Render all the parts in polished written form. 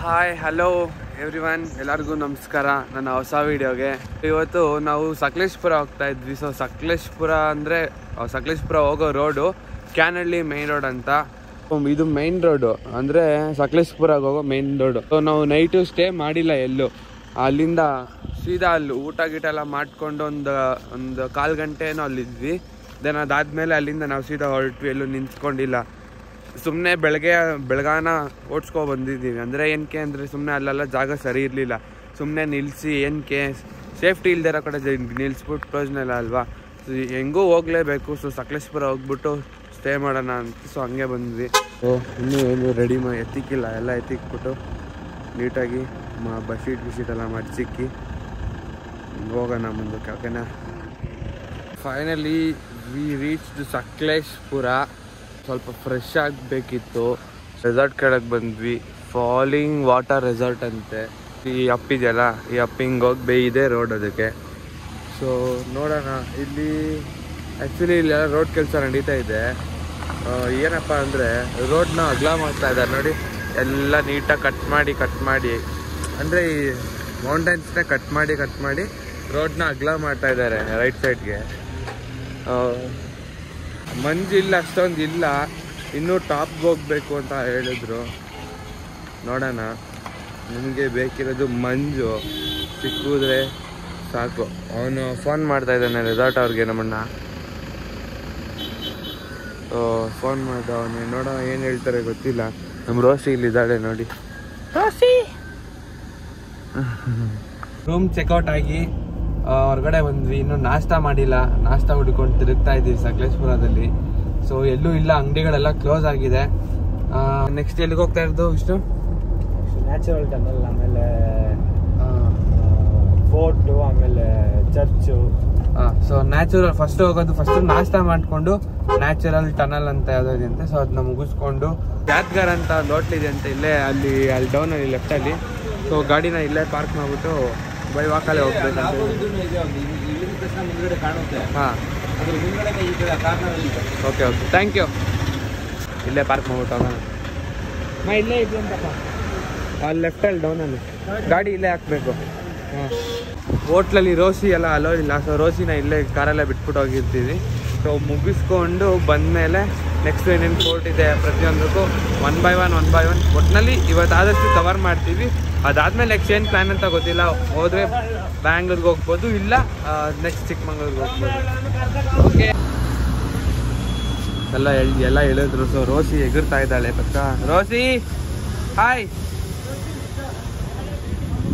Hi hello everyone, ಎಲ್ಲರಿಗೂ ನಮಸ್ಕಾರ ನನ್ನ ಹೊಸ ವಿಡಿಯೋಗೆ. ಇವತ್ತು ನಾವು ಸಕಲೇಶಪುರ ಹೋಗ್ತಾ ಇದ್ವಿ. ಸೊ ಸಕಲೇಶಪುರ ಅಂದರೆ ಸಕಲೇಶಪುರ ಹೋಗೋ ರೋಡು ಕ್ಯಾನಹಳ್ಳಿ ಮೇನ್ ರೋಡ್ ಅಂತ. ಇದು ಮೇನ್ ರೋಡು ಅಂದರೆ ಸಕಲೇಶಪುರಕ್ಕೆ ಹೋಗೋ ಮೇನ್ ರೋಡು. ಸೊ ನಾವು ನೈಟು ಸ್ಟೇ ಮಾಡಿಲ್ಲ ಎಲ್ಲೂ. ಅಲ್ಲಿಂದ ಸೀದಾ ಅಲ್ಲಿ ಊಟ ಗೀಟ ಎಲ್ಲ ಮಾಡಿಕೊಂಡು ಒಂದು ಕಾಲು ಗಂಟೆನೋ ಅಲ್ಲಿದ್ವಿ. ದೆನ್ ಅದಾದಮೇಲೆ ಅಲ್ಲಿಂದ ನಾವು ಸೀದಾ ಹೊರಟ್ವಿ, ಎಲ್ಲೂ ನಿಂತ್ಕೊಂಡಿಲ್ಲ. ಸುಮ್ಮನೆ ಬೆಳಗಾನ ಓಡಿಸ್ಕೊ ಬಂದಿದ್ದೀವಿ. ಅಂದರೆ ಏನಕ್ಕೆ ಅಂದರೆ ಸುಮ್ಮನೆ ಅಲ್ಲೆಲ್ಲ ಜಾಗ ಸರಿ ಇರಲಿಲ್ಲ. ಸುಮ್ಮನೆ ನಿಲ್ಲಿಸಿ ಏನಕ್ಕೆ ಸೇಫ್ಟಿ ಇಲ್ಲದೆ ಇರೋ ಕಡೆ ನಿಲ್ಲಿಸ್ಬಿಟ್ಟು ಪ್ರಯೋಜನ ಇಲ್ಲ ಅಲ್ವಾ. ಸೊ ಹೆಂಗೂ ಹೋಗಲೇಬೇಕು. ಸೊ ಸಕಲೇಶಪುರ ಹೋಗ್ಬಿಟ್ಟು ಸ್ಟೇ ಮಾಡೋಣ ಅಂತ ಸೊ ಹಂಗೆ ಬಂದ್ವಿ. ಸೊ ಇನ್ನೂ ಏನು ರೆಡಿ ಎತ್ತಿಕ್ಕಿಲ್ಲ, ಎಲ್ಲ ಎತ್ತಿಕ್ಬಿಟ್ಟು ನೀಟಾಗಿ ಬಶೀಟ್ ಎಲ್ಲ ಮಾಡಿ ಸಿಕ್ಕಿ ಹೋಗೋಣ ಮುಂದಕ್ಕೆ. ಓಕೆನಾ. Finally we reached Sakleshpur. ಸ್ವಲ್ಪ ಫ್ರೆಶ್ ಆಗಬೇಕಿತ್ತು. ರೆಸಾರ್ಟ್ ಕೆಳಗೆ ಬಂದ್ವಿ. ಫಾಲಿಂಗ್ ವಾಟರ್ ರೆಸಾರ್ಟ್ ಅಂತೆ. ಈ ಅಪ್ ಇದೆಯಲ್ಲ, ಈ ಅಪ್ ಹಿಂಗೆ ಹೋಗಿ ಇದೆ ರೋಡ್ ಅದಕ್ಕೆ. ಸೊ ನೋಡೋಣ. ಇಲ್ಲಿ ಆ್ಯಕ್ಚುಲಿ ಇಲ್ಲೆಲ್ಲ ರೋಡ್ ಕೆಲಸ ನಡೀತಾ ಇದೆ. ಏನಪ್ಪ ಅಂದರೆ ರೋಡ್ನ ಅಗಲ ಮಾಡ್ತಾ ಇದ್ದಾರೆ ನೋಡಿ. ಎಲ್ಲ ನೀಟಾಗಿ ಕಟ್ ಮಾಡಿ ಅಂದರೆ ಈ ಮೌಂಟೇನ್ಸ್ನ ಕಟ್ ಮಾಡಿ ರೋಡ್ನ ಅಗಲ ಮಾಡ್ತಾ ಇದ್ದಾರೆ ರೈಟ್ ಸೈಡ್ಗೆ. ಮಂಜು ಇಲ್ಲ, ಅಷ್ಟೊಂದು ಇಲ್ಲ. ಇನ್ನೂ ಟಾಪ್ಗೆ ಹೋಗ್ಬೇಕು ಅಂತ ಹೇಳಿದ್ರು. ನೋಡೋಣ. ನಿಮಗೆ ಬೇಕಿರೋದು ಮಂಜು ಸಿಕ್ಕಿದ್ರೆ ಸಾಕು. ಅವನು ಫೋನ್ ಮಾಡ್ತಾ ಇದ್ದಾನೆ ರೆಸಾರ್ಟ್ ಅವ್ರಿಗೆ, ನಮ್ಮಣ್ಣ. ಫೋನ್ ಮಾಡ್ದ ಅವನು. ನೋಡೋ ಏನು ಹೇಳ್ತಾರೆ ಗೊತ್ತಿಲ್ಲ. ನಮ್ಮ ರೋಸಿ ಇಲ್ಲಿದ್ದಾಳೆ ನೋಡಿ. ರೋಸಿ ರೂಮ್ ಚೆಕ್ಔಟ್ ಆಗಿ ಹೊರಗಡೆ ಬಂದ್ವಿ. ಇನ್ನೂ ನಾಷ್ಟ ಮಾಡಿಲ್ಲ. ನಾಷ್ಟ ಹುಡ್ಕೊಂಡು ತಿರುಗ್ತಾ ಇದ್ದೀವಿ ಸಕಲೇಶಪುರದಲ್ಲಿ. ಸೊ ಎಲ್ಲೂ ಇಲ್ಲ, ಅಂಗಡಿಗಳೆಲ್ಲ ಕ್ಲೋಸ್ ಆಗಿದೆ. ನೆಕ್ಸ್ಟ್ ಎಲ್ಲಿಗೆ ಹೋಗ್ತಾ ಇರೋದು ವಿಷ್ಣು? ನ್ಯಾಚುರಲ್ ಟನಲ್, ಆಮೇಲೆ ಫೋರ್ಟು, ಆಮೇಲೆ ಚರ್ಚು. ಸೊ ನ್ಯಾಚುರಲ್ ಫಸ್ಟ್ ಹೋಗೋದು. ಫಸ್ಟ್ ನಾಷ್ಟ ಮಾಡಿಕೊಂಡು ನ್ಯಾಚುರಲ್ ಟನಲ್ ಅಂತ ಯಾವುದೋ ಅಂತೆ. ಸೊ ಅದನ್ನ ಮುಗಿಸ್ಕೊಂಡು ಯಾದ್ಗಾರ್ ಅಂತ ಒಂದು ಹೋಟ್ಲ್ ಇದೆ ಅಂತ ಇಲ್ಲೇ ಅಲ್ಲಿ ಡೌನಲ್ಲಿ ಲೆಫ್ಟಲ್ಲಿ. ಸೊ ಗಾಡಿನ ಇಲ್ಲೇ ಪಾರ್ಕ್ ಮಾಡಿಬಿಟ್ಟು ಬೈ ವಾಕಲ್ಲೇ ಹೋಗ್ಬೇಕಂತ. ಹಾಂ, ಓಕೆ ಥ್ಯಾಂಕ್ ಯು. ಇಲ್ಲೇ ಪಾರ್ಕ್ ಮಾಡ್ಬಿಟ್ಟು ಹೋಗೋಣ. ಇಲ್ಲೇ ಇದೆ ಅಂತಪ್ಪ, ಅಲ್ಲಿ ಲೆಫ್ಟಲ್ಲಿ ಡೌನಲ್ಲಿ ಗಾಡಿ ಇಲ್ಲೇ ಹಾಕಬೇಕು. ಹಾಂ, ಹೋಟ್ಲಲ್ಲಿ ರೋಸಿ ಎಲ್ಲ ಅಲೋ ಇಲ್ಲ. ಸೊ ರೋಸಿನ ಇಲ್ಲೇ ಕಾರಲ್ಲೇ ಬಿಟ್ಬಿಟ್ಟು ಹೋಗಿರ್ತೀವಿ. ಸೊ ಮುಗಿಸ್ಕೊಂಡು ಬಂದಮೇಲೆ ನೆಕ್ಸ್ಟ್ ಏನೇನು ಫೋರ್ಟ್ ಇದೆ ಪ್ರತಿಯೊಂದಕ್ಕೂ ಒನ್ ಬೈ ಒನ್ ಒಟ್ಟಿನಲ್ಲಿ ಇವತ್ತಾದಷ್ಟು ಕವರ್ ಮಾಡ್ತೀವಿ. ಅದಾದಮೇಲೆ ನೆಕ್ಸ್ಟ್ ಏನು ಪ್ಲ್ಯಾನ್ ಅಂತ ಗೊತ್ತಿಲ್ಲ. ಹೋದರೆ ಬ್ಯಾಂಗ್ಳೂರ್ಗೆ ಹೋಗ್ಬೋದು, ಇಲ್ಲ ನೆಕ್ಸ್ಟ್ ಚಿಕ್ಕಮಂಗ್ಳೂರ್ಗೆ ಹೋಗ್ಬೋದು. ಓಕೆ, ಎಲ್ಲ ಹೇಳಿದ್ರು. ಸೊ ರೋಸಿ ಎಗರ್ತಾ ಇದ್ದಾಳೆ ಪಕ್ಕ. ರೋಸಿ ಹಾಯ್.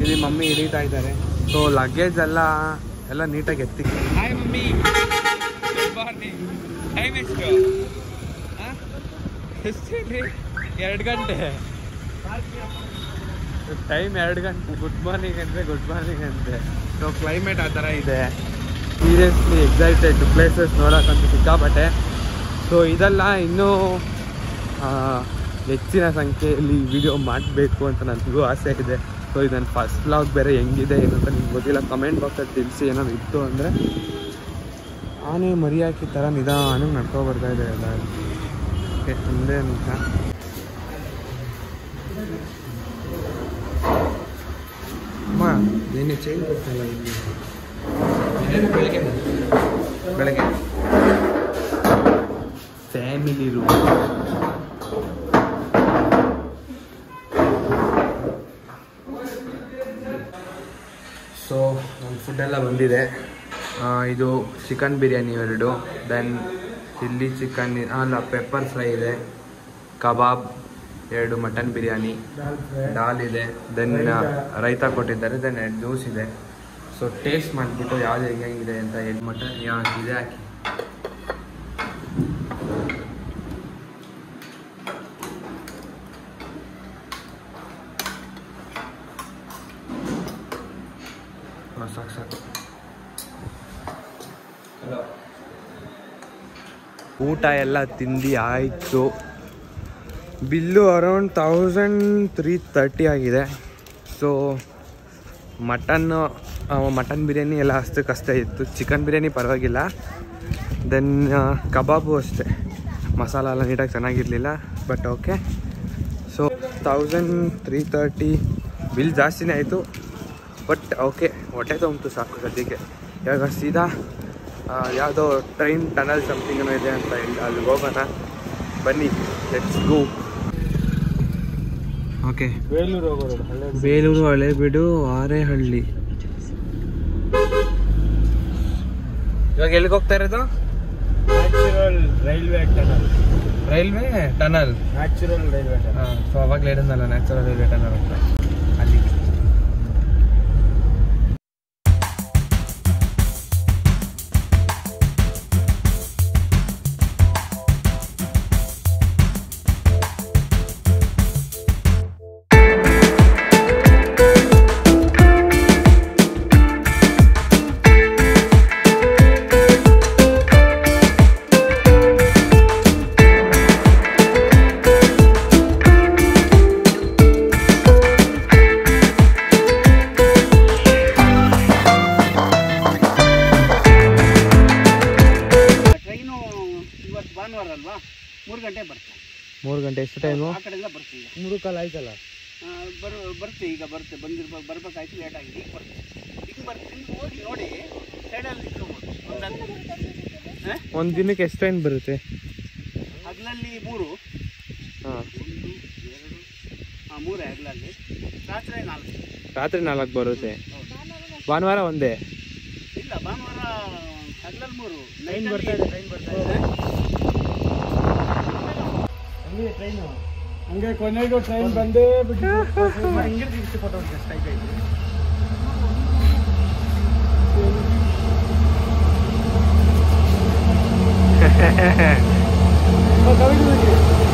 ಇಲ್ಲಿ ಮಮ್ಮಿ ಹಿಡಿತಾ ಇದ್ದಾರೆ. ಸೊ ಲಗೇಜ್ ಎಲ್ಲ ನೀಟಾಗಿ ಎತ್ತಿ. Hi mummy, good morning. Time ಎಷ್ಟು? 2 ಗಂಟೆ. ಟೈಮ್ 2 ಗಂಟೆ. ಗುಡ್ ಮಾರ್ನಿಂಗ್ ಅಂತೆ. ಸೊ ಕ್ಲೈಮೇಟ್ ಆ ಥರ ಇದೆ. ಸೀರಿಯಸ್ಲಿ ಎಕ್ಸೈಟೆಡ್ ಪ್ಲೇಸಸ್ ನೋಡೋಕ್ಕಂತೂ ಸಿಕ್ಕಾಪಟ್ಟೆ. ಸೊ ಇದೆಲ್ಲ ಇನ್ನೂ ಹೆಚ್ಚಿನ ಸಂಖ್ಯೆಯಲ್ಲಿ ವಿಡಿಯೋ ಮಾಡಬೇಕು ಅಂತ ನನಗೂ ಆಸೆ ಇದೆ. ಸೊ ಇದು ನನ್ನ ಫಸ್ಟ್ ವ್ಲಾಗ್ ಬೇರೆ. ಹೆಂಗಿದೆ ಏನಂತ ನಿಮ್ಗೆ ಗೊತ್ತಿಲ್ಲ. ಕಮೆಂಟ್ ಬಾಕ್ಸಲ್ಲಿ ತಿಳಿಸಿ. ಏನಾದ್ರು ಇತ್ತು ಅಂದರೆ. ಆನೆ ಮರಿಯಾಕಿ ಥರ ನಿಧಾನಕ್ಕೆ ನಡ್ಕೊ ಬರ್ತಾ ಇದೆ ಎಲ್ಲ. ಓಕೆ, ಒಂದೇ ನಿಮಿಷ. ಅಮ್ಮ ನೀನು ಚೇಂಜ್ ಕೊಡ್ತಾಯಿಲ್ಲ ಬೆಳಗ್ಗೆ ಫ್ಯಾಮಿಲಿ ರೂಮ್. ಸೊ ನನ್ನ ಫುಡ್ಡೆಲ್ಲ ಬಂದಿದೆ. ಇದು chicken biryani 2, then chilli chicken, ಅಲ್ಲ ಪೆಪ್ಪರ್ ಫ್ರೈ ಇದೆ, ಕಬಾಬ್ 2, ಮಟನ್ ಬಿರಿಯಾನಿ, ದಾಲ್ ಇದೆ, ದೆನ್ ರೈತಾ ಕೊಟ್ಟಿದ್ದಾರೆ, ದೆನ್ 2 ಜ್ಯೂಸ್ ಇದೆ. ಸೊ ಟೇಸ್ಟ್ ಮಾಡಿಬಿಟ್ಟು ಯಾವ್ದು ಹೆಂಗಿದೆ ಅಂತ ಮಟನ್ ಇದೆ ಹಾಕಿ. ಸಾಕು. ಊಟ ಎಲ್ಲ ತಿಂದು ಆಯಿತು. ಬಿಲ್ಲು ಅರೌಂಡ್ 1330 ಆಗಿದೆ. ಸೊ ಮಟನ್ ಬಿರಿಯಾನಿ ಎಲ್ಲ ಅಷ್ಟಕ್ಕಷ್ಟೇ ಇತ್ತು. ಚಿಕನ್ ಬಿರಿಯಾನಿ ಪರವಾಗಿಲ್ಲ. ದೆನ್ ಕಬಾಬು ಅಷ್ಟೇ, ಮಸಾಲ ಎಲ್ಲ ನೀಟಾಗಿ ಚೆನ್ನಾಗಿರಲಿಲ್ಲ, ಬಟ್ ಓಕೆ. ಸೊ 1330 ಬಿಲ್ ಜಾಸ್ತಿನೇ ಆಯಿತು. ಬಟ್ ಓಕೆ, ಹೊಟ್ಟೆ ತೊಗೊಂತು ಸಾಕು ಸದ್ಯಕ್ಕೆ. ಇವಾಗ ಸೀದಾ ಯಾವುದೋ ಟ್ರೈನ್ ಟನಲ್ ಸಮಥಿಂಗ್ ಏನೋ ಇದೆ ಅಂತ ಹೇಳಿ ಅಲ್ಲಿಗೆ ಹೋಗೋಣ. ಬನ್ನಿ, let's go. Okay, Belur Halebidu Arehalli. ಇವಾಗ ಎಲ್ಲಿಗೆ ಹೋಗ್ತಾ ಇರೋದು? Natural railway tunnel. Railway tunnel, natural railway tunnel. ಹಾಂ, ಸೊ ಅವಾಗಲೇ ಹೇಳಿದ್ನಲ್ಲ ನ್ಯಾಚುರಲ್ ರೈಲ್ವೆ ಟನಲ್ ಅಂತ, ಅಲ್ಲಿ. ಅಲ್ವಾ 3 ಗಂಟೆ ಬರ್ತಾರೆ. 3 ಗಂಟೆ ಎಷ್ಟು ಟೈಮು? ಆ ಕಡೆಯಿಂದ ಬರ್ತೀವಿ. 3 ಕಾಲ ಆಯ್ತಲ್ಲ. ಬರ್ತೀವಿ, ಈಗ ಬರ್ತೀವಿ. ಬರ್ಬೇಕಾಯ್ತು, ಲೇಟ್ ಆಗಿದೆ. ಈಗ ಬರ್ತೀವಿ. ಹಿಂಗೆ ಹೋಗಿ ನೋಡಿ, ಸೈಡಲ್ಲಿ ಇಟ್ಕೋಬೋದು. ಒಂದು ದಿನಕ್ಕೆ ಎಷ್ಟು ಟ್ರೈನ್ ಬರುತ್ತೆ? ಹಗಲಲ್ಲಿ 3. ಹಾಂ, 3 ಹಗಲಲ್ಲಿ. ರಾತ್ರಿ 4. ರಾತ್ರಿ 4 ಬರುತ್ತೆ. ಭಾನುವಾರ ಒಂದೇ? ಇಲ್ಲ, ಭಾನುವಾರ ಹಗಲಲ್ಲಿ 3. ಟ್ರೈನ್ ಬರ್ತಾ ಇದೆ. ಟ್ರೈನು ಹಂಗೆ ಕೊನೆಗೂ ಟ್ರೈನ್ ಬಂದೇ ಬಿಟ್ಟು ಹಿಂಗೆ ಫೋಟೋ ಸ್ಟ್ರೈಕ್ ಆಯ್ತು.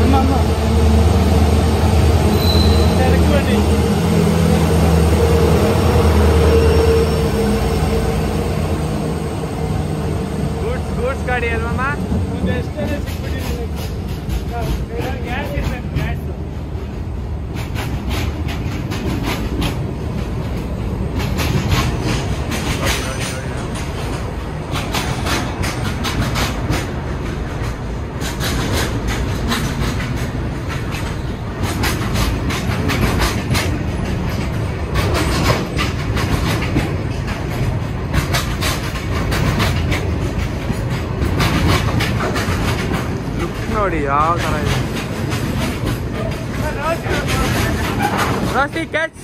ನಮ್ಮ ಅಮ್ಮ ಗೂಡ್ಸ್ ಗಾಡಿ ಅಲ್ವಮ್ಮ? ಒಂದು ಎಷ್ಟೇ ಸಿಕ್ಬಿಟ್ಟಿದ್ದೀನಿ. ಗ್ಯಾಸ್ ಇದೆ, ಗ್ಯಾಸ್. ನೋಡಿ ಯಾವ ಥರ ಇದೆ. ರಾಶಿ ಕ್ಯಾಚ್.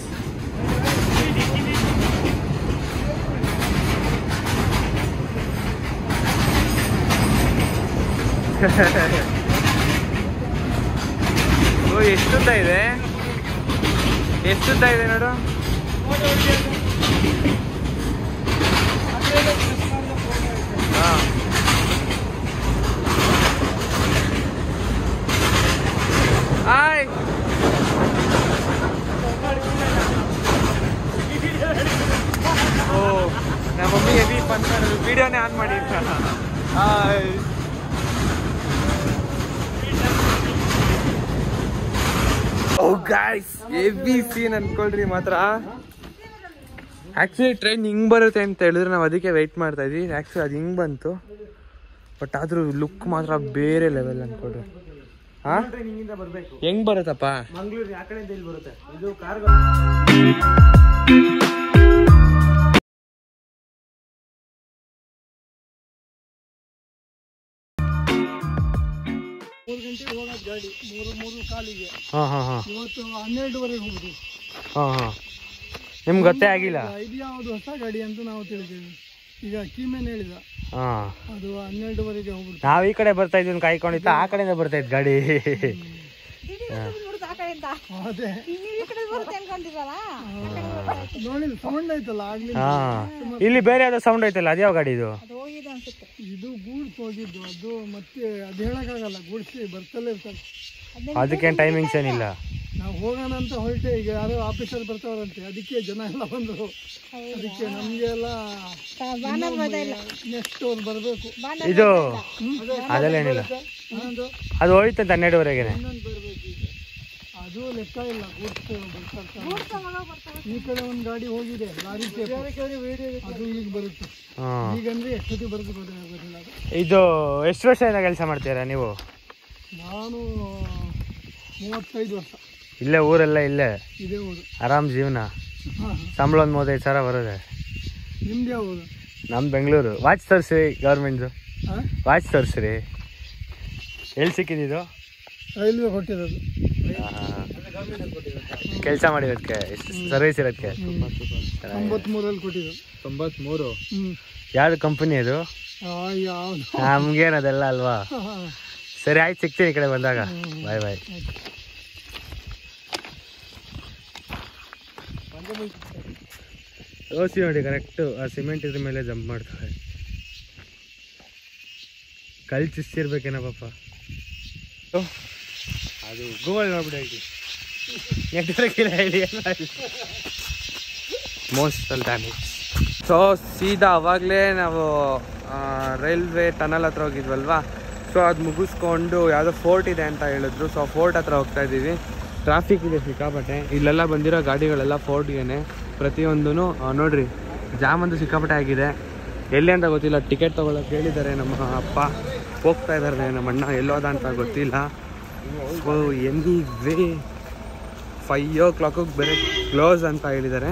ಓ, ಎಷ್ಟುದ್ದ ಇದೆ, ಎಷ್ಟುದ್ದ ಇದೆ ನೋಡು. ಹಾಂ, ಹಾಯ್. ಓ, ನಮ್ಮ ಮಮ್ಮಿ ಹೆವಿ ಫನ್ ಮಾಡೋದು, ವಿಡಿಯೋನೇ ಆನ್ ಮಾಡಿ. ಹಾಯ್. ಓ ಗಾಯ್ಸ್, ಹೆವಿ ಸೀನ್ ಅನ್ಕೊಳ್ರಿ ಮಾತ್ರ. ಆ್ಯಕ್ಚುಲಿ ಟ್ರೈನ್ ಹಿಂಗೆ ಬರುತ್ತೆ ಅಂತ ಹೇಳಿದ್ರೆ ನಾವು ಅದಕ್ಕೆ ವೆಯ್ಟ್ ಮಾಡ್ತಾ ಇದ್ವಿ. ಆ್ಯಕ್ಚುಲಿ ಅದು ಹಿಂಗೆ ಬಂತು, ಬಟ್ ಆದ್ರೂ ಲುಕ್ ಮಾತ್ರ ಬೇರೆ ಲೆವೆಲ್ ಅನ್ಕೊಳ್ರಿ. ಹಾಂ, ಟ್ರೈನ್ ಹಿಂಗಿಂದ ಬರಬೇಕು. ಹೆಂಗ್ ಬರುತ್ತಪ್ಪ? ಮಂಗಳೂರು ಆ ಕಡೆಯಿಂದ ಇಲ್ಲಿ ಬರುತ್ತೆ. ಇದು ಕಾರ್ 3 ಗಂಟೆಗೆ ಹೋಗೋದು ಗಾಡಿ, 3 ಕಾಲಿಗೆ. ಹಾಂ ಹಾಂ ಹಾಂ. ಇವತ್ತು 12ವರೆಗೆ ಹೋಗುದು. ಹಾಂ ಹಾಂ. ನಿಮ್ಗೆ ಗೊತ್ತೇ ಆಗಿಲ್ಲ? ಇದು ಯಾವುದು ಹೊಸ ಗಾಡಿ ಅಂತ ನಾವು ತಿಳಿತೀವಿ. ಈಗ ಕೀಮೇನ್ ಹೇಳಿದ, ಹಾಂ, ಅದು 12ವರೆಗೆ ಹೋಗ್ಬಿಡ್ತು. ನಾವು ಈ ಕಡೆ ಬರ್ತಾ ಇದ್ವಿ ಕಾಯ್ಕೊಂಡಿತ್ತ, ಆ ಕಡೆಯಿಂದ ಬರ್ತಾ ಇದ್ ಗಾಡಿ. ಅದೇ ನೋಡಿ, ಸೌಂಡ್ ಆಯ್ತಲ್ಲ ಆಗ್ಲಿ. ಹಾ, ಇಲ್ಲಿ ಬೇರೆ ಯಾವ್ದೋ ಸೌಂಡ್ ಐತಲ್ಲ, ಅದ್ಯಾವ ಗಾಡಿ ಇದು? ಇದು ಗೂಡ್ಸ್ ಹೋಗಿದ್ದು. ಅದು ಮತ್ತೆ ಅದು ಹೇಳಕ್ಕಾಗಲ್ಲ, ಗೂಡ್ಸ್ ಬರ್ತಲೇ ಇರ್ತಾರೆ. ಅದಕ್ಕೇನು ಟೈಮಿಂಗ್ಸ್ ಏನಿಲ್ಲ. ನಾವು ಹೋಗೋಣ ಅಂತ ಹೊರಟೆ, ಈಗ ಯಾರೋ ಆಫೀಸರ್ ಬರ್ತಾವ್ರಂತೆ, ಅದಕ್ಕೆ ಜನ ಎಲ್ಲ ಬಂದರು. ಅದಕ್ಕೆ ನಮ್ಗೆ ಎಲ್ಲ ನೆಕ್ಸ್ಟ್ ಅವ್ರು ಬರಬೇಕು. ಇದು ಅದೆಲ್ಲ ಏನಿಲ್ಲ, ಅದು ಹೋಯ್ತಂತ 12ವರೆಗೆ. ಇನ್ನೊಂದು ಬರಬೇಕು ಈಗ, ಅದು ಲೆಕ್ಕ ಇಲ್ಲ. ಗೂಡ್ಸ್ ಬರ್ತಾರೆ. ಈ ಕಡೆ ಒಂದು ಗಾಡಿ ಹೋಗಿದೆ, ಲಾರಿ ಟೇಪ್, ಅದು ಈಗ ಬರುತ್ತೆ. ಈಗಂದ್ರೆ ಎಷ್ಟೊತ್ತಿಗೆ ಬರುತ್ತೆ ಗೊತ್ತಿಲ್ಲ. ಇದು ಎಷ್ಟು ವರ್ಷದಿಂದ ಕೆಲಸ ಮಾಡ್ತೀರಾ ನೀವು? ನಾನು 35 ವರ್ಷ. ಇಲ್ಲೇ ಊರೆಲ್ಲ ಇಲ್ಲೇ ಇದೇ ಊರು. ಆರಾಮ್ ಜೀವನ. ಹಾಂ ಸಂಬಳ ಒಂದು 35,000 ಬರೋದೆ. ನಿಮ್ದು ಯಾವ ಊರು? ನಮ್ಮ ಬೆಂಗಳೂರು. ವಾಚ್ ತೋರಿಸ್ರಿ ಗೌರ್ಮೆಂಟ್ದು. ಹಾಂ ವಾಚ್ ತೋರಿಸ್ರಿ. ಎಲ್ಲಿ ಸಿಕ್ಕಿದ್ದು? ರೈಲ್ವೆ ಕೊಟ್ಟಿರೋದು. ಕೆಲಸ ಮಾಡಿರೋದಕ್ಕೆ ಸರ್ವಿಸ್ ಇರೋದಕ್ಕೆ 93ರಲ್ಲಿ ಕೊಟ್ಟಿರೋದು. 93. ಹ್ಞೂ ಯಾವ್ದು ಕಂಪನಿ ಅದು? ಯಾವುದು? ನಮ್ಗೇನದೆಲ್ಲ ಅಲ್ವಾ. ಸರಿ ಆಯ್ತು, ಸಿಗ್ತೀನಿ ಈ ಕಡೆ ಬಂದಾಗ. ಬಾಯ್ ಬಾಯ್. ಓಸಿ ನೋಡಿ ಕರೆಕ್ಟು ಆ ಸಿಮೆಂಟ್ ಇದ್ರ ಮೇಲೆ ಜಂಪ್ ಮಾಡ್ತಾರೆ. ಕಲ್ ಚಿಸ್ತಿರ್ಬೇಕೇನೋ ಪಾಪ. ಅದು ಗೂಗಲ್ ನೋಡ್ಬಿಟ್ಟು ನೆಟ್ವರ್ಕ್ ಇಲ್ಲ ಹೇಳಿ. ಮೋಸ್ಟಲ್ ಡ್ಯಾಮೇಜ್. ಸೊ ಸೀದಾ ಅವಾಗಲೇ ನಾವು ರೈಲ್ವೆ ಟನಲ್ ಹತ್ರ ಹೋಗಿದ್ವಲ್ವಾ. ಸೊ ಅದು ಮುಗಿಸ್ಕೊಂಡು ಯಾವುದೋ ಫೋರ್ಟ್ ಇದೆ ಅಂತ ಹೇಳಿದ್ರು. ಸೊ ಫೋರ್ಟ್ ಹತ್ರ ಹೋಗ್ತಾ ಇದ್ದೀವಿ. ಟ್ರಾಫಿಕ್ ಇದೆ ಸಿಕ್ಕಾಪಟ್ಟೆ. ಇಲ್ಲೆಲ್ಲ ಬಂದಿರೋ ಗಾಡಿಗಳೆಲ್ಲ ಫೋರ್ಟ್ಗೆ ಪ್ರತಿಯೊಂದೂ ನೋಡ್ರಿ, ಜಾಮ್ ಅಂತೂ ಸಿಕ್ಕಾಪಟ್ಟೆ ಆಗಿದೆ. ಎಲ್ಲಿ ಅಂತ ಗೊತ್ತಿಲ್ಲ. ಟಿಕೆಟ್ ತೊಗೊಳಕ್ಕೆ ಹೇಳಿದ್ದಾರೆ ನಮ್ಮ ಅಪ್ಪ. ಹೋಗ್ತಾ ಇದ್ದಾರೆ ನಮ್ಮ ಅಣ್ಣ. ಎಲ್ಲೋದ ಅಂತ ಗೊತ್ತಿಲ್ಲ. ಎನಿವೇ 5 o'clock ಬೇರೆ ಕ್ಲೋಸ್ ಅಂತ ಹೇಳಿದ್ದಾರೆ.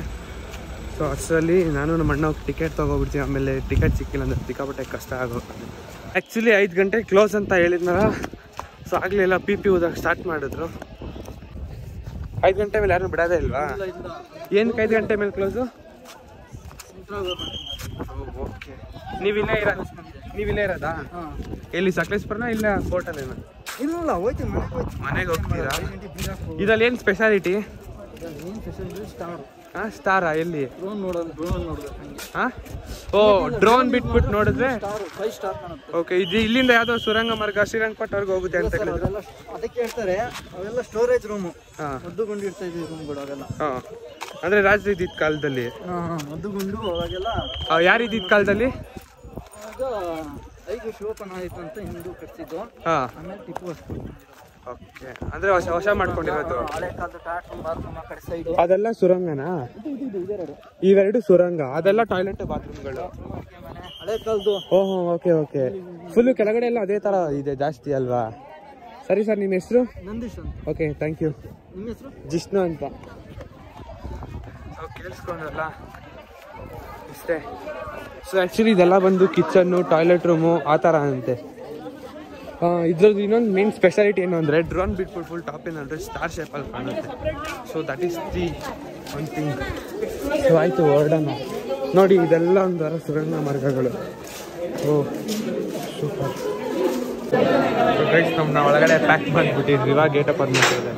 ಸೊ ಅಷ್ಟರಲ್ಲಿ ನಾನು ನಮ್ಮ ಅಣ್ಣ ಹೋಗಿ ಟಿಕೆಟ್ ತೊಗೊಬಿಡ್ತೀವಿ. ಆಮೇಲೆ ಟಿಕೆಟ್ ಸಿಕ್ಕಿಲ್ಲ ಅಂದರೆ ಸಿಕ್ಕಾಪಟ್ಟೆ ಕಷ್ಟ ಆಗೋಗ್ತದೆ. ಆ್ಯಕ್ಚುಲಿ 5 ಗಂಟೆಗೆ ಕ್ಲೋಸ್ ಅಂತ ಹೇಳಿದ್ನಲ್ಲ. ಸೊ ಆಗಲೆಲ್ಲ ಪಿ ಊದಾಗ ಸ್ಟಾರ್ಟ್ ಮಾಡಿದ್ರು. 5 ಗಂಟೆ ಮೇಲೆ ಯಾರು ಬಿಡೋದೇ ಇಲ್ವಾ? ಏನಕ್ಕೆ 5 ಗಂಟೆ ಮೇಲೆ ಕ್ಲೋಸು? ಓಕೆ. ನೀವಿಲ್ಲೇ ಇರೋದಾ? ಎಲ್ಲಿ ಸಕಲೇಶ್ಪುರನ ಇಲ್ಲ ಫೋರ್ಟಲ್ಲೇನಾ? ಇಲ್ಲ ಹೋಯ್ತು ಮನೆಗೆ ಹೋಗ್ತೀರಾ? ಇದ್ರಲ್ಲಿ ಏನು ಸ್ಪೆಷಾಲಿಟಿ? ಹಾಂ, ಸ್ಟಾರಾ? ಎಲ್ಲಿ? ಡ್ರೋನ್ ನೋಡ್ಬೇಕು. ಹಾಂ, ಓ ಡ್ರೋನ್ ಬಿಟ್ಬಿಟ್ಟು ನೋಡಿದ್ರೆ 5 ಸ್ಟಾರ್ ಕಾಣುತ್ತೆ. ಓಕೆ. ಇದು ಇಲ್ಲಿಂದ ಯಾವುದೋ ಸುರಂಗ ಮಾರ್ಗ ಶ್ರೀರಂಗಪಟ್ಟಣವರೆಗೆ ಹೋಗುತ್ತೆ ಅಂತ ಹೇಳಿದ್ರು. ಅದಕ್ಕೆ ಹೇಳ್ತಾರೆ ಅವೆಲ್ಲ ಸ್ಟೋರೇಜ್ ರೂಮು. ಹಾಂ ಮದ್ದುಗುಂಡು ಇರ್ತಾ ಇದ್ವಿ ರೂಮ್ಗಳು ಅವೆಲ್ಲ. ಹಾಂ, ಅಂದರೆ ರಾಜ ಇದ್ದಿದ್ದ ಕಾಲದಲ್ಲಿ. ಮದ್ದುಗುಂಡು ಅವಾಗೆಲ್ಲ ಯಾರು ಇದ್ದಿದ್ದ ಕಾಲದಲ್ಲಿ? ಆಗ 5 ಶಿವಪ್ಪನ ಆಯ್ತು ಅಂತ ಹಿಂದೂ ಕಟ್ಸಿದ್ದು. ಹಾಂ, ಆಮೇಲೆ ಟಿಪ್ಪು ಅಷ್ಟು. ಓಕೆ. ಅಂದರೆ ಹೊಸ ಮಾಡ್ಕೊಂಡಿರೋದು. ಹಳೆ ಕಾಲದ ಟಾಟಾ ಬಾತ್ರೂಮ್ ಆ ಕಡೆ ಸೈಡು ಅದೆಲ್ಲ ಸುರಂಗನಾ? ಇದೆರಡು ಇವೆರಡು ಸುರಂಗ. ಅದೆಲ್ಲ ಟಾಯ್ಲೆಟ್ ಬಾತ್ರೂಮ್ಗಳು. ಹಳೆ ಕಾಲದ್ದು. ಓಹೋ, ಓಕೆ ಓಕೆ. ಫುಲ್ಲು ಕೆಳಗಡೆ ಎಲ್ಲ ಅದೇ ಥರ ಇದೆ ಜಾಸ್ತಿ ಅಲ್ವಾ? ಸರಿ ಸರ್, ನಿಮ್ಮ ಹೆಸರು? ನಂದೀಶ್ ಅಂತ. Okay, thank you. ನಿಮ್ಮ ಹೆಸರು? ಜಿಷ್ಣು ಅಂತ. ಕೇಳಿಸ್ಕೊಂಡ್ರಲ್ಲ, ಇಷ್ಟೇ. ಸೊ ಆ್ಯಕ್ಚುಲಿ ಇದೆಲ್ಲ ಬಂದು ಕಿಚನ್ನು, ಟಾಯ್ಲೆಟ್ ರೂಮು ಆ ಥರ ಅಂತೆ. ಇದ್ರದ್ದು ಇನ್ನೊಂದು ಮೇನ್ ಸ್ಪೆಷಾಲಿಟಿ ಏನು ಅಂದರೆ ಡ್ರೋನ್ ಬಿಟ್ಬಿಟ್ಟು ಫುಲ್ ಟಾಪ್ ಏನಂದರೆ ಸ್ಟಾರ್ ಶೇಪಲ್ಲಿ ಕಾಣುತ್ತೆ. So that is the one thing. So ಆಯಿತು, ಹೊರಡೋಣ. ನೋಡಿ, ಇದೆಲ್ಲ ಒಂಥರ ಸುರಂಗ ಮಾರ್ಗಗಳು. ಓ ಸೂಪರ್. ಗೈಸ್, ನಮ್ಮನ್ನ ಒಳಗಡೆ ಪ್ಯಾಕ್ ಮಾಡಿಬಿಟ್ಟಿದ್ವಿ. ಇವಾಗ ಗೇಟ್ ಓಪನ್ ಮಾಡ್ತಿದ್ದಾರೆ.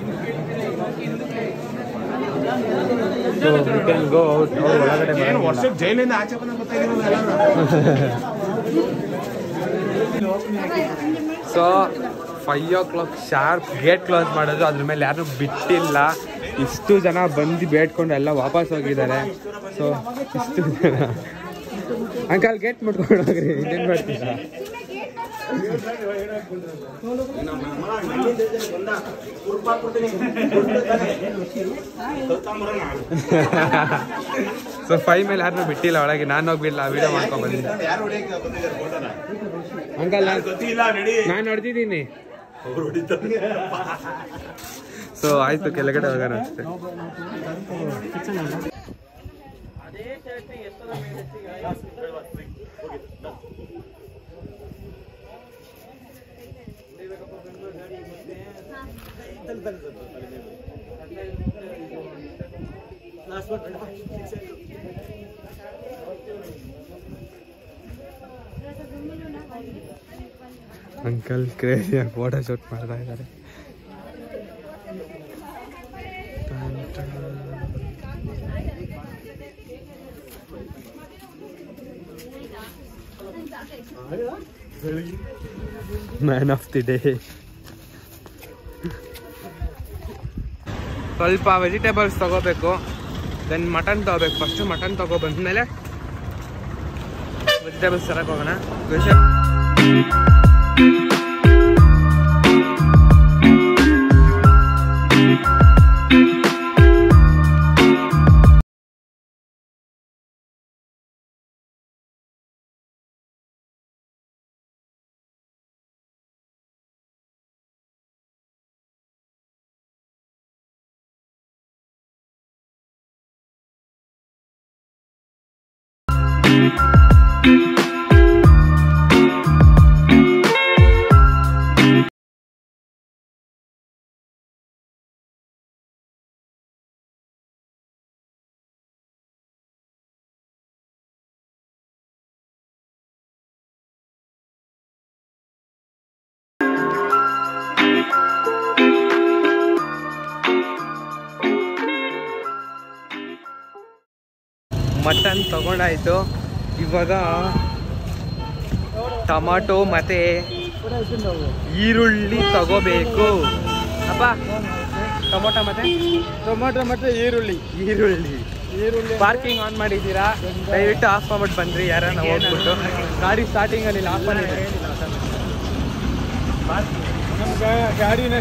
So we can go out. ಒಳಗಡೆ ಜೈಲಿಂದ ಆಚೆ so 5 o'clock sharp gate close ಮಾಡೋದು. ಅದ್ರ ಮೇಲೆ ಯಾರು ಬಿಟ್ಟಿಲ್ಲ. ಇಷ್ಟು ಜನ ಬಂದು ಬೇಡ್ಕೊಂಡು ಎಲ್ಲ ವಾಪಸ್ ಹೋಗಿದ್ದಾರೆ. ಸೊ ಇಷ್ಟು ಜನ ಅಂಕಲ್ ಗೇಟ್ ಮುಟ್ಕೊಂಡು ಹೋಗ್ರಿ. ಇದೇನು ಮಾಡ್ತೀರಾ? ಸೊ 5 ಮೇಲೆ ಯಾರನ್ನೂ ಬಿಟ್ಟಿಲ್ಲ ಒಳಗೆ. ನಾನು ಹೋಗ್ಬಿಲ್ಲ, ವಿಡಿಯೋ ಮಾಡ್ಕೊಂಡು ಬಂದಿದ್ದೆ. ಅಂಕಲ್ ನಾನು ನೋಡ್ತಿದ್ದೀನಿ. ಸೊ ಆಯ್ತು, ಕೆಳಗಡೆ ಹೋಗೋಣ ಅಷ್ಟೇ. ಅಂಕಲ್ ಕ್ರೇಜಿಯಾಗಿ ಫೋಟೋ ಶೂಟ್ ಮಾಡ್ತಾ ಇದ್ದಾರೆ. Man of the day. ಸ್ವಲ್ಪ ವೆಜಿಟೇಬಲ್ಸ್ ತಗೋಬೇಕು, ದೆನ್ ಮಟನ್ ತಗೋಬೇಕು. ಫಸ್ಟು ಮಟನ್ ತಗೊಬಂದ್ಮೇಲೆ ವೆಜಿಟೇಬಲ್ಸ್ ತರಕ್ಕೆ ಹೋಗೋಣ. ಮಟನ್ ತಗೊಂಡಾಯ್ತು. ಇವಾಗ ಟೊಮಾಟೊ ಮತ್ತೆ ಈರುಳ್ಳಿ ತಗೋಬೇಕು. ಅಪ್ಪ ಟೊಮೊಟೊ ಮತ್ತೆ ಈರುಳ್ಳಿ ಪಾರ್ಕಿಂಗ್ ಆನ್ ಮಾಡಿದ್ದೀರಾ? ದಯವಿಟ್ಟು ಆಫ್ ಮಾಡ್ಬಿಟ್ಟು ಬನ್ರಿ. ಯಾರನ್ನ ಹೋಗ್ಬಿಟ್ಟು ಗಾಡಿ ಸ್ಟಾರ್ಟಿಂಗ್ ಅಲ್ಲಿ ಆಫ್ ಮಾಡಿದೆ. ಗಾಡಿನ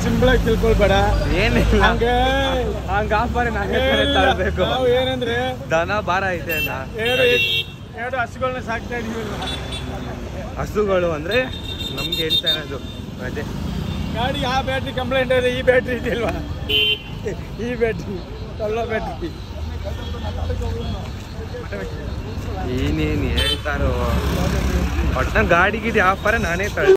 ಸಿಂಪಲ್ ಆಗಿ ತಿಳ್ಕೊಳ್ಬೇಡ. ಏನಿಲ್ಲ ಹಂಗ ಆಫ್ ಮಾಡಿ ನಾವೇ ತರಬೇಕು. ಏನಂದ್ರೆ ದನ ಭಾರ ಐತೆ ಎರಡು ಹಸುಗಳನ್ನ ಸಾಕ್ತಾ ಇದೀವಿ. ಹಸುಗಳು ಅಂದ್ರೆ ನಮ್ಗೆ ಹೇಳ್ತಾ ಇರೋದು ಅದೇ. ಗಾಡಿ ಆ ಬ್ಯಾಟ್ರಿ ಕಂಪ್ಲೇಂಟ್ ಇದೆ, ಈ ಬ್ಯಾಟ್ರಿ ಇದೆಯಲ್ವಾ, ಈ ಬ್ಯಾಟ್ರಿ ಕಳ್ಳ ಬ್ಯಾಟ್ರಿ. ಏನೇನು ಹೇಳ್ತಾರೋ ಒಟ್ನ ಗಾಡಿ ಗಿಡಿ ಆಫರ್ ನಾನೇ ತಳ.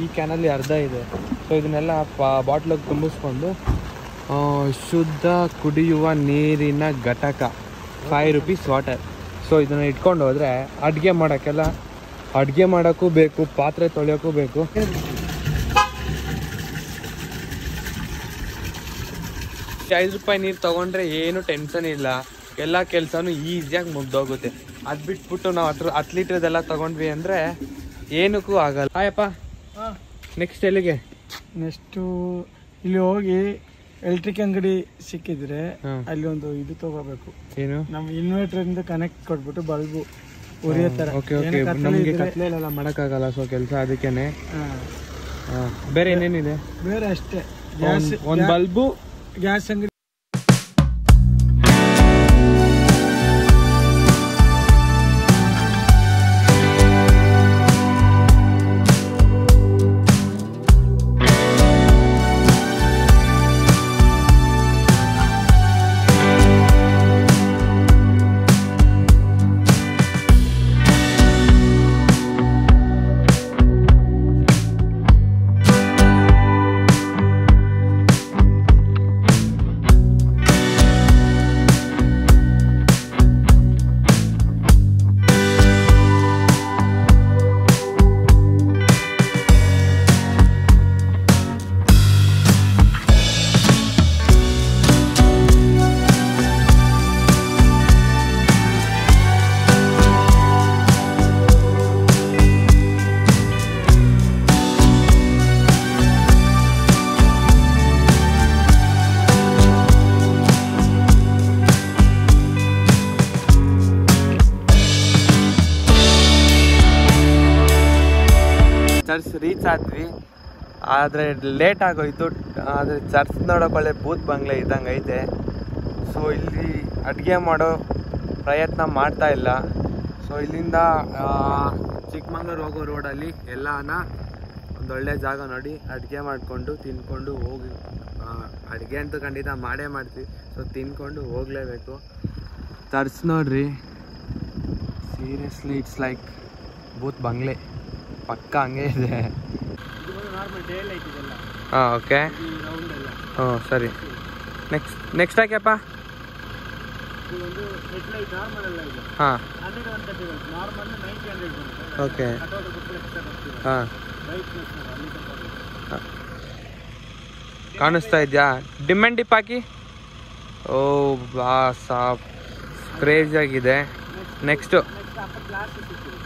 ಈ ಕ್ಯಾನಲ್ಲಿ ಅರ್ಧ ಇದೆ. ಸೊ ಇದನ್ನೆಲ್ಲ ಬಾಟ್ಲಿಗೆ ತುಂಬಿಸ್ಕೊಂಡು ಶುದ್ಧ ಕುಡಿಯುವ ನೀರಿನ ಘಟಕ 5 ರೂಪೀಸ್ ವಾಟರ್. ಸೊ ಇದನ್ನು ಇಟ್ಕೊಂಡು ಹೋದರೆ ಅಡುಗೆ ಮಾಡೋಕ್ಕೆಲ್ಲ, ಅಡುಗೆ ಮಾಡೋಕ್ಕೂ ಬೇಕು, ಪಾತ್ರೆ ತೊಳೆಯೋಕ್ಕೂ ಬೇಕು. 5 ರೂಪಾಯಿ ನೀರು ತೊಗೊಂಡ್ರೆ ಏನು ಟೆನ್ಷನ್ ಇಲ್ಲ, ಎಲ್ಲ ಕೆಲಸನೂ ಈಸಿಯಾಗಿ ಮುಗ್ದೋಗುತ್ತೆ. ಅದು ಬಿಟ್ಬಿಟ್ಟು ನಾವು 10 ಲೀಟ್ರದೆಲ್ಲ ತೊಗೊಂಡ್ವಿ ಅಂದರೆ ಏನಕ್ಕೂ ಆಗಲ್ಲ. ಆಯಪ್ಪ ನೆಕ್ಸ್ಟ್ ಎಲ್ಲಿಗೆ? ನೆಕ್ಸ್ಟು ಇಲ್ಲಿ ಹೋಗಿ ಎಲೆಕ್ಟ್ರಿಕ್ ಅಂಗಡಿ ಸಿಕ್ಕಿದ್ರೆ ಅಲ್ಲಿ ಒಂದು ಇದು ತಗೋಬೇಕು. ಏನು? ನಮ್ಮ ಇನ್ವರ್ಟರ್ ಇಂದ ಕನೆಕ್ಟ್ ಕೊಟ್ಬಿಟ್ಟು ಬಲ್ಬು ಉರಿಯೋ ತರ. ನಮಗೆ ಕತ್ಲೆಲ್ಲ ಮಾಡೋಕ್ಕಾಗಲ್ಲ, ಸೊ ಕೆಲಸ ಅದಕ್ಕೇನೆ. ಬೇರೆ ಏನೇನಿದೆ? ಬೇರೆ ಅಷ್ಟೇ, ಒಂದು ಬಲ್ಬು, ಗ್ಯಾಸ್ ಅಂಗಡಿ. ಚರ್ಚ್ ರೀಚ್ ಆದ್ವಿ, ಆದರೆ ಲೇಟ್ ಆಗೋಯ್ತು. ಆದರೆ ಚರ್ಚ್ ನೋಡೋಕೆ ಒಳ್ಳೆ ಬೂತ್ ಬಂಗ್ಲೆ ಇದ್ದಂಗೆ ಐತೆ. ಸೊ ಇಲ್ಲಿ ಅಡುಗೆ ಮಾಡೋ ಪ್ರಯತ್ನ ಮಾಡ್ತಾ ಇಲ್ಲ. ಸೊ ಇಲ್ಲಿಂದ ಚಿಕ್ಕಮಂಗ್ಳೂರು ಹೋಗೋ ರೋಡಲ್ಲಿ ಎಲ್ಲಾನ ಒಂದೊಳ್ಳೆ ಜಾಗ ನೋಡಿ ಅಡುಗೆ ಮಾಡಿಕೊಂಡು ತಿನ್ಕೊಂಡು ಹೋಗಿ. ಅಡುಗೆ ಅಂತೂ ಖಂಡಿತ ಮಾಡೇ ಮಾಡ್ತೀವಿ. ಸೊ ತಿನ್ಕೊಂಡು ಹೋಗಲೇಬೇಕು. ಚರ್ಚ್ ನೋಡ್ರಿ, ಸೀರಿಯಸ್ಲಿ ಇಟ್ಸ್ ಲೈಕ್ ಬೂತ್ ಬಂಗ್ಲೆ ಪಕ್ಕ ಹಂಗೆ ಇದೆ. ನಾರ್ಮಲ್ ಡೇ ಲೈಟ್ ಇದೆಲ್ಲ. ಹಾಂ ಓಕೆ ರೌಂಡ್ ಎಲ್ಲ. ಹ್ಞೂ ಸರಿ. ನೆಕ್ಸ್ಟ್ ಹಾಕ್ಯಪ್ಪ. ಇದು ಒಂದು ಹೆಡ್ಲೈಟ್ ನಾರ್ಮಲ್ ಎಲ್ಲ ಇದೆ. ಹಾಂ 130 ಬರುತ್ತೆ. ನಾರ್ಮಲ್ 90 ಬರುತ್ತೆ. ಓಕೆ ಕಟೌಟ್ ಕೊಟ್ಟು ಎಕ್ಸ್ಟ್ರಾ ಬರ್ತೀವಿ. ಹಾಂ ಬ್ರೈಟ್ನೆಸ್ ಅಲ್ಲಿ ಸ್ವಲ್ಪ ಕಾಣಿಸ್ತಾ ಇದೆಯಾ? ಡಿಮ್ ಆ್ಯಂಡ್ ಡಿಪ್ ಹಾಕಿ. ಓ ಬಾ ಸಾಪ್ ಕ್ರೇಜ್ ಆಗಿದೆ. ನೆಕ್ಸ್ಟು ಅಪ್ಪರ್ ಗ್ಲಾಸ್ ಸಿಗ್ತದೆ.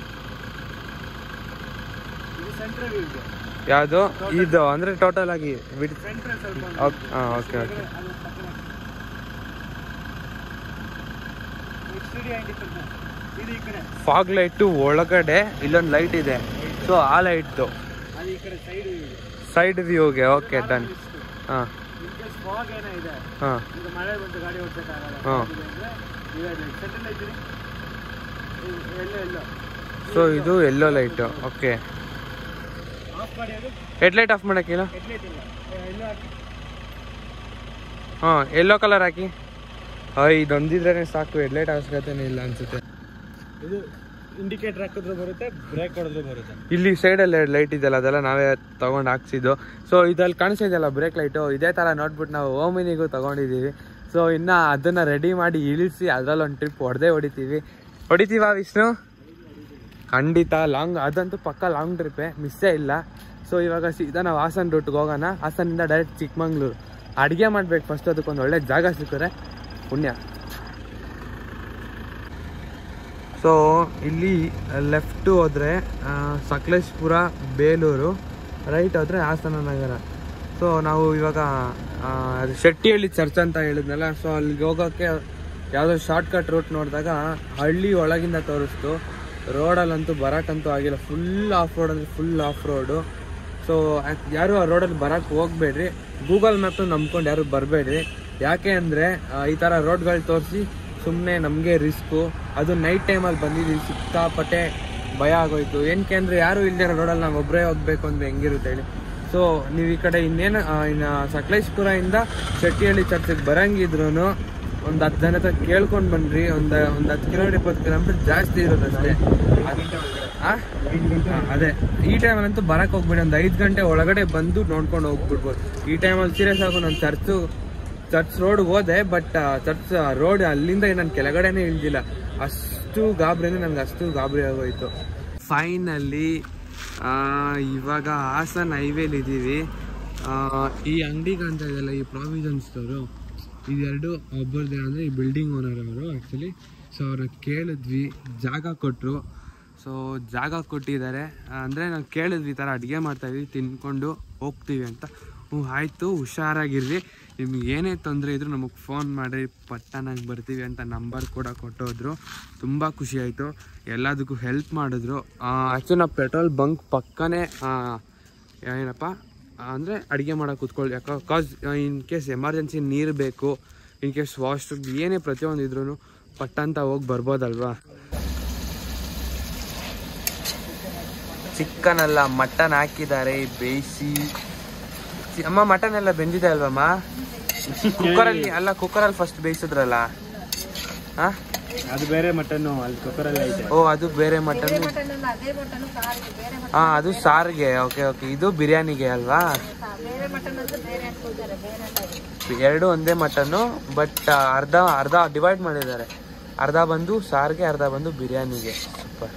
ಇದು ಸೆಂಟ್ರಲ್ ವ್ಯೂ ಇದೆ. ಯಾವುದು ಇದು ಅಂದರೆ ಟೋಟಲ್ ಆಗಿ ಬಿಡ್? ಸೆಂಟ್ರಲ್ ಸ್ವಲ್ಪ ಹಾಂ ಓಕೆ ಓಕೆ. ಇದು ಈ ಕಡೆ ಫಾಗ್ ಲೈಟು ಒಳಗಡೆ ಇಲ್ಲೊಂದು ಲೈಟ್ ಇದೆ, ಸೊ ಆ ಲೈಟ್ದು ಅದು ಈ ಕಡೆ ಸೈಡ್ ವ್ಯೂ ಇದೆ. ಸೈಡ್ ವ್ಯೂಗೆ. Okay done. ಹಾಂ ಇನ್ಕೇಸ್ ಫಾಗ್ ಏನೋ ಇದೆ, ಹಾಂ ಈಗ ಮಳೆ ಬಂದು ಗಾಡಿ ಓಡಿಸೋಕ್ಕಾಗಲ್ಲ ಹಾಂ. ಅಂದರೆ ಸೆಂಟ್ರಲ್ ಐತಿ ಎಲ್ಲೋ ಸೊ ಇದು ಎಲ್ಲೋ ಲೈಟು. ಓಕೆ ಆಫ್ ಮಾಡಿ. ಅದು ಹೆಡ್ಲೈಟ್ ಆಫ್ ಮಾಡೋಕ್ಕಿಲ್ಲ? ಹೆಡ್ಲೈಟ್ ಇಲ್ಲ, ಎಲ್ಲೋ ಹಾಕಿ. ಹಾಂ ಎಲ್ಲೋ ಕಲರ್ ಹಾಕಿ. ಇದೊಂದಿದ್ರೆ ಸಾಕು, ಹೆಡ್ಲೈಟ್ ಅವಶ್ಯಕತೆನೇ ಇಲ್ಲ ಅನ್ಸುತ್ತೆ. ಇದು ಇಂಡಿಕೇಟರ್ ಹಾಕಿದ್ರು ಬರುತ್ತೆ, ಬ್ರೇಕ್ ಹೊಡೆದ್ರು ಬರುತ್ತೆ. ಇಲ್ಲಿ ಸೈಡಲ್ಲಿ ಲೈಟ್ ಇದೆಯಲ್ಲ ಅದೆಲ್ಲ ನಾವೇ ತೊಗೊಂಡು ಹಾಕ್ಸಿದ್ದು. ಸೊ ಇದಲ್ಲಿ ಕಾಣಿಸ್ತಿದೆಯಲ್ಲ ಬ್ರೇಕ್ ಲೈಟು, ಇದೇ ಥರ ನೋಡ್ಬಿಟ್ಟು ನಾವು ಓಮಿನಿಗೂ ತೊಗೊಂಡಿದ್ದೀವಿ. ಸೊ ಇನ್ನು ಅದನ್ನು ರೆಡಿ ಮಾಡಿ ಇಳಿಸಿ ಅದರಲ್ಲಿ ಒಂದು ಟ್ರಿಪ್ ಹೊಡಿತೀವಾ ವಿಷ್ಣು? ಖಂಡಿತ ಲಾಂಗ್, ಅದಂತೂ ಪಕ್ಕ ಲಾಂಗ್ ಟ್ರಿಪ್ಪೇ, ಮಿಸ್ಸೇ ಇಲ್ಲ. ಸೊ ಇವಾಗ ಸೀದಾ ನಾವು ಹಾಸನ ರೂಟ್ಗೆ ಹೋಗೋಣ. ಹಾಸನಿಂದ ಡೈರೆಕ್ಟ್ ಚಿಕ್ಕಮಂಗ್ಳೂರು. ಅಡುಗೆ ಮಾಡ್ಬೇಕು ಫಸ್ಟ್, ಅದಕ್ಕೊಂದು ಒಳ್ಳೆ ಜಾಗ ಸಿಕ್ಕರೆ ಪುಣ್ಯ. ಸೊ ಇಲ್ಲಿ ಲೆಫ್ಟು ಹೋದರೆ ಸಕಲೇಶ್ಪುರ ಬೇಲೂರು, ರೈಟ್ ಹೋದರೆ ಹಾಸನ ನಗರ. ಸೊ ನಾವು ಇವಾಗ ಶೆಟ್ಟಿಹಳ್ಳಿ ಚರ್ಚ್ ಅಂತ ಹೇಳಿದ್ನಲ್ಲ, ಸೊ ಅಲ್ಲಿಗೆ ಹೋಗೋಕ್ಕೆ ಯಾವುದೋ ಶಾರ್ಟ್ಕಟ್ ರೂಟ್ ನೋಡಿದಾಗ ಹಳ್ಳಿ ಒಳಗಿಂದ ತೋರಿಸ್ತು. ರೋಡಲ್ಲಂತೂ ಬರೋಕ್ಕಂತೂ ಆಗಿಲ್ಲ, ಫುಲ್ ಆಫ್ ರೋಡ್ ಅಂದರೆ ಫುಲ್ ಆಫ್ ರೋಡು. ಸೊ ಯಾರು ಆ ರೋಡಲ್ಲಿ ಬರೋಕ್ಕೆ ಹೋಗಬೇಡ್ರಿ, ಗೂಗಲ್ ಮ್ಯಾಪು ನಂಬ್ಕೊಂಡು ಯಾರು ಬರಬೇಡ್ರಿ. ಯಾಕೆ ಅಂದರೆ ಈ ಥರ ರೋಡ್ಗಳು ತೋರಿಸಿ ಸುಮ್ಮನೆ ನಮಗೆ ರಿಸ್ಕು. ಅದು ನೈಟ್ ಟೈಮಲ್ಲಿ ಬಂದಿದ್ದೀವಿ, ಸಿಕ್ಕಾಪಟ್ಟೆ ಭಯ ಆಗೋಯ್ತು. ಏನಕ್ಕೆ ಅಂದರೆ ಯಾರು ಇಲ್ಲದಿರೋ ರೋಡಲ್ಲಿ ನಾವು ಒಬ್ಬರೇ ಹೋಗ್ಬೇಕು ಅಂದರೆ ಹೆಂಗಿರುತ್ತೆ ಹೇಳಿ. ಸೊ ನೀವು ಈ ಕಡೆ ಇನ್ನೇನು ಇನ್ನು ಸಕಲೇಶ್ಪುರದಿಂದ ಶೆಟ್ಟಿಹಳ್ಳಿ ಚರ್ಚಿಗೆ ಬರೋಂಗಿದ್ರು ಒಂದು 10 ಜನ ಹತ್ರ ಕೇಳ್ಕೊಂಡು ಬನ್ನಿರಿ. ಒಂದು 10 ಕಿಲೋಮೀಟರ್ 20 ಕಿಲೋಮೀಟರ್ ಜಾಸ್ತಿ ಇರೋದಷ್ಟೇ. ಅದೇ ಈ ಟೈಮಲ್ಲಂತೂ ಬರಕ್ಕೆ ಹೋಗ್ಬೇಡಿ, ಒಂದು 5 ಗಂಟೆ ಒಳಗಡೆ ಬಂದು ನೋಡ್ಕೊಂಡು ಹೋಗ್ಬಿಡ್ಬೋದು. ಈ ಟೈಮಲ್ಲಿ ಸೀರಿಯಸ್ ಆಗು. ನಾನು ಚರ್ಚ್ ರೋಡ್ ಹೋದೆ, ಬಟ್ ಚರ್ಚ್ ರೋಡ್ ಅಲ್ಲಿಂದ ನಾನು ಕೆಳಗಡೆನೇ ಇಳಿದಿಲ್ಲ, ಅಷ್ಟು ಗಾಬರಿ ಅಂದರೆ ನನಗೆ ಅಷ್ಟು ಗಾಬರಿ ಆಗೋಯ್ತು. ಫೈನಲ್ಲಿ ಇವಾಗ ಹಾಸನ ಹೈವೇಲಿ ಇದ್ದೀವಿ. ಈ ಅಂಗಡಿ ಕಾಣ್ತಾ ಇದೆಯಲ್ಲ, ಈ ಪ್ರಾವಿಷನ್ ಸ್ಟೋರು, ಇದೆರಡು ಒಬ್ಬರದೇ. ಅಂದರೆ ಈ ಬಿಲ್ಡಿಂಗ್ ಓನರ್ ಅವರು ಆ್ಯಕ್ಚುಲಿ. ಸೊ ಅವ್ರನ್ನ ಕೇಳಿದ್ವಿ, ಜಾಗ ಕೊಟ್ಟರು. ಸೊ ಜಾಗ ಕೊಟ್ಟಿದ್ದಾರೆ ಅಂದರೆ ನಾವು ಕೇಳಿದ್ವಿ, ಈ ಥರ ಅಡುಗೆ ಮಾಡ್ತಾಯಿದ್ವಿ, ತಿನ್ಕೊಂಡು ಹೋಗ್ತೀವಿ ಅಂತ. ಆಯಿತು, ಹುಷಾರಾಗಿರ್ರಿ, ನಿಮ್ಗೆ ಏನೇ ತೊಂದರೆ ಇದ್ದರೂ ನಮಗೆ ಫೋನ್ ಮಾಡಿರಿ, ಪಟ್ಟನಾಗಿ ಬರ್ತೀವಿ ಅಂತ ನಂಬರ್ ಕೂಡ ಕೊಟ್ಟೋದ್ರು. ತುಂಬ ಖುಷಿ ಆಯಿತು, ಎಲ್ಲದಕ್ಕೂ ಹೆಲ್ಪ್ ಮಾಡಿದ್ರು. ಆ್ಯಕ್ಚುಲಿ ನಾವು ಪೆಟ್ರೋಲ್ ಬಂಕ್ ಪಕ್ಕನೇ ಏನಪ್ಪ ಅಂದರೆ ಅಡುಗೆ ಮಾಡೋಕೆ ಕೂತ್ಕೊಳ್ಳಿ, ಕಾಸ್ ಇನ್ ಕೇಸ್ ಎಮರ್ಜೆನ್ಸಿ ನೀರು ಬೇಕು, ಇನ್ ಕೇಸ್ ವಾಶ್ರೂಮ್ ಏನೇ ಪ್ರತಿಯೊಂದು ಇದ್ರೂ ಪಟ್ಟಂತ ಹೋಗಿ ಬರ್ಬೋದಲ್ವಾ. ಚಿಕನ್ ಅಲ್ಲ ಮಟನ್ ಹಾಕಿದ್ದಾರೆ ಬೇಯಿಸಿ. ಅಮ್ಮ ಮಟನ್ ಎಲ್ಲ ಬೆಂದಿದೆ ಅಲ್ವಮ್ಮ? ಕುಕ್ಕರಲ್ಲಿ ಅಲ್ಲ, ಕುಕ್ಕರಲ್ಲಿ ಫಸ್ಟ್ ಬೇಯಿಸಿದ್ರಲ್ಲ. ಹಾಂ ಅದು ಬೇರೆ ಮಟನ್ನು, ಅಲ್ಲಿ ಕುಕ್ಕರಲ್ಲಿ ಐತೆ. ಓ ಅದು ಬೇರೆ ಮಟನ್. ಹಾಂ ಅದು ಸಾರಿಗೆ. ಓಕೆ ಓಕೆ, ಇದು ಬಿರಿಯಾನಿಗೆ ಅಲ್ವಾ? ಎರಡು ಒಂದೇ ಮಟನ್ನು, ಬಟ್ ಅರ್ಧ ಡಿವೈಡ್ ಮಾಡಿದ್ದಾರೆ. ಅರ್ಧ ಬಂದು ಸಾರಿಗೆ, ಅರ್ಧ ಬಂದು ಬಿರಿಯಾನಿಗೆ. ಸೂಪರ್.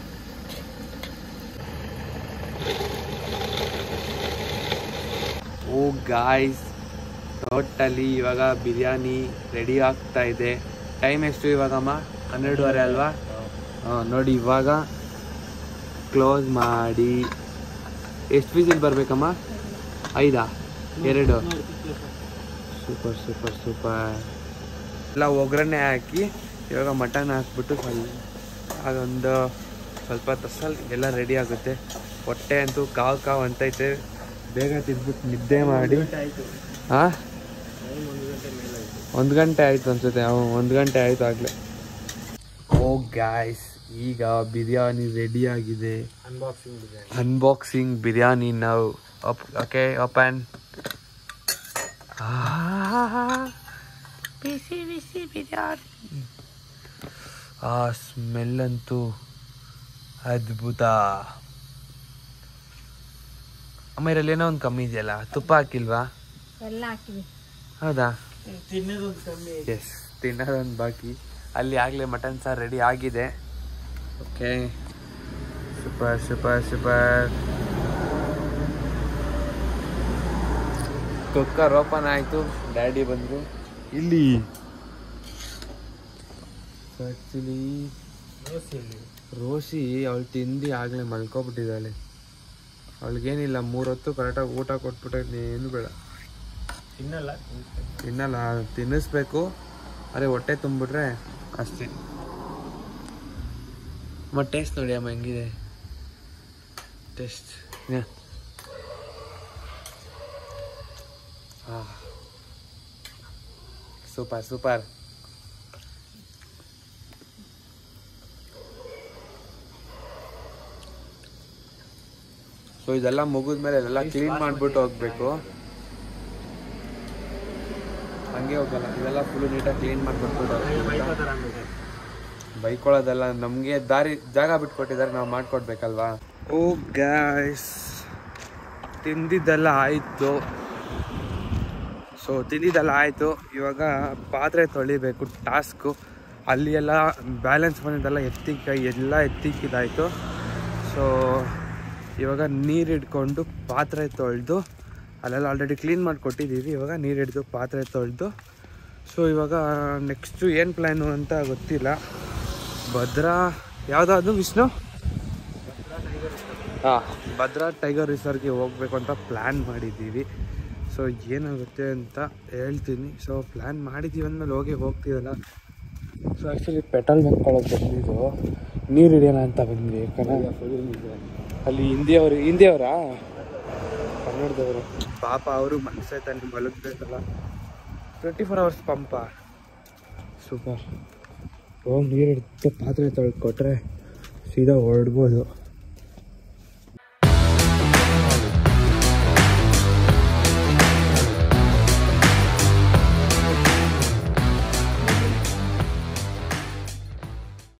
ಓ ಗಾಯ್ಸ್, ಟೋಟಲಿ ಇವಾಗ ಬಿರಿಯಾನಿ ರೆಡಿ ಆಗ್ತಾ ಇದೆ. ಟೈಮ್ ಎಷ್ಟು ಇವಾಗಮ್ಮ? 12:30 ಅಲ್ವಾ? ನೋಡಿ ಇವಾಗ ಕ್ಲೋಸ್ ಮಾಡಿ. ಎಷ್ಟು ವಿಸಿಲ್ ಬರಬೇಕಮ್ಮ? 5? 2? Super super super. ಎಲ್ಲ ಒಗ್ಗರಣೆ ಹಾಕಿ ಇವಾಗ ಮಟನ್ ಹಾಕ್ಬಿಟ್ಟು ಅದೊಂದು ಸ್ವಲ್ಪ ತಸಲ್ಲಿ ಎಲ್ಲ ರೆಡಿ ಆಗುತ್ತೆ. ಹೊಟ್ಟೆ ಅಂತೂ ಕಾವು ಅಂತೈತೆ, ಬೇಗ ತಿಂದ್ಬಿಟ್ಟು ನಿದ್ದೆ ಮಾಡಿ. ಹಾಂ 1 ಗಂಟೆ ಆಯಿತು ಅನ್ಸುತ್ತೆ. 1 ಗಂಟೆ ಆಯಿತು ಆಗಲೇ. ಓ ಗಾಯ್ಸ್, ಈಗ ಬಿರಿಯಾನಿ ರೆಡಿ ಆಗಿದೆ. ಅನ್ಬಾಕ್ಸಿಂಗ್ ಬಿರಿಯಾನಿ ನಾವು. Okay, open. ಬಿಸಿ ಬಿಸಿ ಬಿರಿಯಾನಿ. ಆ ಸ್ಮೆಲ್ ಅಂತೂ ಅದ್ಭುತ. ಅಮ್ಮ ಇದರಲ್ಲಿ ಏನೋ ಒಂದು ಕಮ್ಮಿ ಇದೆಯಲ್ಲ, ತುಪ್ಪ ಹಾಕಿಲ್ವಾ? ಎಲ್ಲ ಹಾಕಿವಿ. ಹೌದಾ? ತಿನ್ನೋದೊಂದು ಕಮ್ಮಿ. ಎಸ್, ತಿನ್ನೋದೊಂದು ಬಾಕಿ. ಅಲ್ಲಿ ಆಗಲೇ ಮಟನ್ ಸಾರು ರೆಡಿ ಆಗಿದೆ. Okay, super super super. Cooker open ಆಯಿತು, ಡ್ಯಾಡಿ ಬಂದರು. ಇಲ್ಲಿ ಆ್ಯಕ್ಚುಲಿ ರೋಸಿ ಅವಳು ತಿಂದು ಆಗಲೇ ಮಲ್ಕೊಬಿಟ್ಟಿದ್ದಾಳೆ. ಅವಳಿಗೇನಿಲ್ಲ, 3 ಹೊತ್ತು ಕರೆಕ್ಟಾಗಿ ಊಟ ಕೊಟ್ಬಿಟ್ಟೆ, ಏನು ಬೇಡ. ತಿನ್ನಲ್ಲ, ತಿನ್ನಿಸ್ಬೇಕು. ಅರೆ ಹೊಟ್ಟೆ ತುಂಬಿಟ್ರೆ ಅಷ್ಟೇ. ಮತ್ತು ಟೇಸ್ಟ್ ನೋಡಿ ಅಮ್ಮ ಹೆಂಗಿದೆ ಟೇಸ್ಟ್. Super super. ಸೊ ಇದೆಲ್ಲ ಮುಗಿದ್ಮೇಲೆ ಇದೆಲ್ಲ ಕ್ಲೀನ್ ಮಾಡಿಬಿಟ್ಟು ಹೋಗ್ಬೇಕು. ಹಂಗೆ ಹೋಗಲ್ಲ, ಇದೆಲ್ಲ ಫುಲ್ ನೀಟಾಗಿ ಕ್ಲೀನ್ ಮಾಡಿಬಿಟ್ಟು ಬೈಕೊಳ್ಳೋದೆಲ್ಲ ನಮಗೆ ಜಾಗ ಬಿಟ್ಕೊಟ್ಟಿದ್ದಾರೆ, ನಾವು ಮಾಡಿಕೊಡ್ಬೇಕಲ್ವಾ. ಓ ಗಾಯ್ಸ್, ತಿಂದಿದ್ದೆಲ್ಲ ಆಯಿತು. ಸೊ ತಿಂದಿದ್ದೆಲ್ಲ ಆಯಿತು. ಇವಾಗ ಪಾತ್ರೆ ತೊಳಿಬೇಕು ಟಾಸ್ಕು. ಅಲ್ಲಿ ಎಲ್ಲ ಬ್ಯಾಲೆನ್ಸ್ ಬಂದಿದ್ದೆಲ್ಲ ಎತ್ತಿಕ್ಕಿದಾಯಿತು. ಸೊ ಇವಾಗ ನೀರು ಹಿಡ್ಕೊಂಡು ಪಾತ್ರೆ ತೊಳೆದು, ಅಲ್ಲೆಲ್ಲ ಆಲ್ರೆಡಿ ಕ್ಲೀನ್ ಮಾಡಿಕೊಟ್ಟಿದ್ದೀವಿ. ಇವಾಗ ನೀರು ಹಿಡಿದು ಪಾತ್ರೆ ತೊಳೆದು, ಸೊ ಇವಾಗ ನೆಕ್ಸ್ಟು ಏನು ಪ್ಲ್ಯಾನು ಅಂತ ಗೊತ್ತಿಲ್ಲ. ಭದ್ರಾ ಯಾವುದಾದ್ರು ವಿಷ್ಣು? ಭದ್ರಾ ಟೈಗರ್ ರಿಸರ್ವ್ಗೆ ಹೋಗ್ಬೇಕು ಅಂತ ಪ್ಲ್ಯಾನ್ ಮಾಡಿದ್ದೀವಿ. ಸೊ ಏನಾಗುತ್ತೆ ಅಂತ ಹೇಳ್ತೀನಿ. ಸೊ ಪ್ಲ್ಯಾನ್ ಮಾಡಿದ್ದೀವಿ ಅಂದಮೇಲೆ ಹೋಗ್ತೀವಲ್ಲ. ಸೊ ಆ್ಯಕ್ಚುಲಿ ಪೆಟ್ರೋಲ್ ಬಂಕ್ಕೊಳ್ಳೋಕೆ ಬಂದಿದ್ದು, ನೀರು ಹಿಡಿಯೋಣ ಅಂತ ಬಂದ್ವಿ. ಅಲ್ಲಿ ಹಿಂದಿಯವರಾ ಕನ್ನಡದವರು ಪಾಪ, ಅವರು ಮನಸ್ಸೈತಲ್ಲಿ ಮಲಗಬೇಕಲ್ಲ. 24 hours ಪಂಪ. ಸೂಪರ್. ಹೋಗಿ ನೀರು ಹಿಡಿದು ಪಾತ್ರೆ ತೊಳೆದು ಕೊಟ್ಟರೆ ಸೀದಾ ಹೊರಡ್ಬೋದು.